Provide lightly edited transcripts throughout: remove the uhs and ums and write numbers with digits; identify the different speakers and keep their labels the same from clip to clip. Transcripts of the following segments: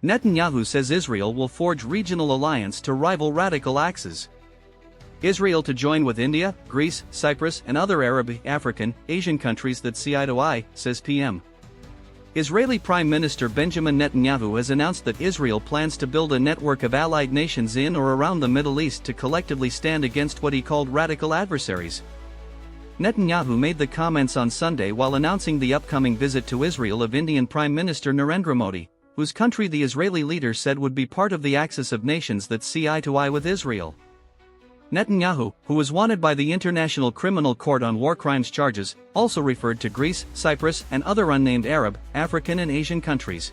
Speaker 1: Netanyahu says Israel will forge regional alliance to rival radical axes. Israel to join with India, Greece, Cyprus and other Arab, African, Asian countries that see eye to eye, says PM. Israeli Prime Minister Benjamin Netanyahu has announced that Israel plans to build a network of allied nations in or around the Middle East to collectively stand against what he called radical adversaries. Netanyahu made the comments on Sunday while announcing the upcoming visit to Israel of Indian Prime Minister Narendra Modi, whose country the Israeli leader said would be part of the axis of nations that see eye to eye with Israel. Netanyahu, who was wanted by the International Criminal Court on war crimes charges, also referred to Greece, Cyprus and other unnamed Arab, African and Asian countries.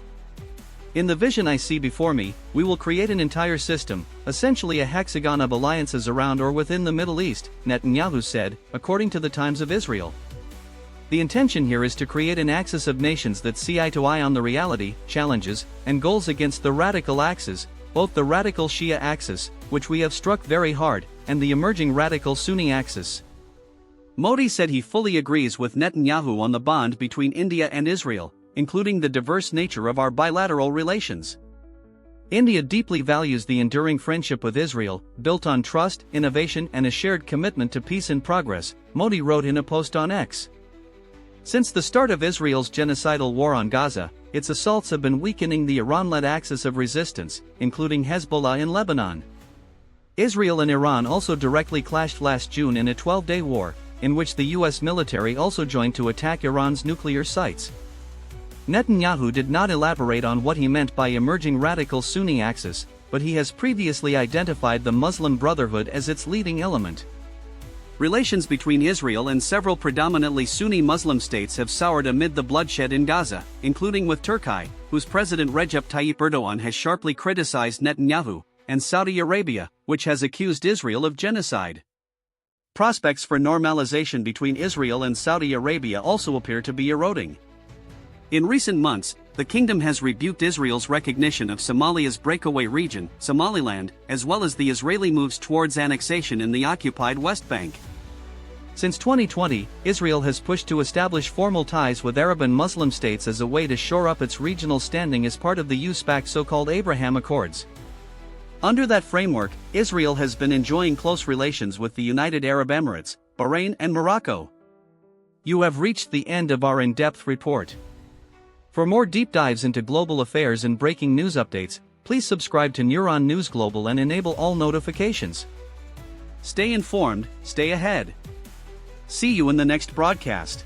Speaker 1: In the vision I see before me, we will create an entire system, essentially a hexagon of alliances around or within the Middle East, Netanyahu said, according to the Times of Israel. The intention here is to create an axis of nations that see eye to eye on the reality, challenges, and goals against the radical axes, both the radical Shia axis, which we have struck very hard, and the emerging radical Sunni axis. Modi said he fully agrees with Netanyahu on the bond between India and Israel, including the diverse nature of our bilateral relations. India deeply values the enduring friendship with Israel, built on trust, innovation and a shared commitment to peace and progress, Modi wrote in a post on X. Since the start of Israel's genocidal war on Gaza, its assaults have been weakening the Iran-led axis of resistance, including Hezbollah in Lebanon. Israel and Iran also directly clashed last June in a 12-day war, in which the US military also joined to attack Iran's nuclear sites. Netanyahu did not elaborate on what he meant by emerging radical Sunni axis, but he has previously identified the Muslim Brotherhood as its leading element. Relations between Israel and several predominantly Sunni Muslim states have soured amid the bloodshed in Gaza, including with Turkiye, whose President Recep Tayyip Erdogan has sharply criticized Netanyahu, and Saudi Arabia, which has accused Israel of genocide. Prospects for normalization between Israel and Saudi Arabia also appear to be eroding. In recent months, the kingdom has rebuked Israel's recognition of Somalia's breakaway region, Somaliland, as well as the Israeli moves towards annexation in the occupied West Bank. Since 2020, Israel has pushed to establish formal ties with Arab and Muslim states as a way to shore up its regional standing as part of the USPAC's so-called Abraham Accords. Under that framework, Israel has been enjoying close relations with the United Arab Emirates, Bahrain and Morocco. You have reached the end of our in-depth report. For more deep dives into global affairs and breaking news updates, please subscribe to Neuron News Global and enable all notifications. Stay informed, stay ahead. See you in the next broadcast.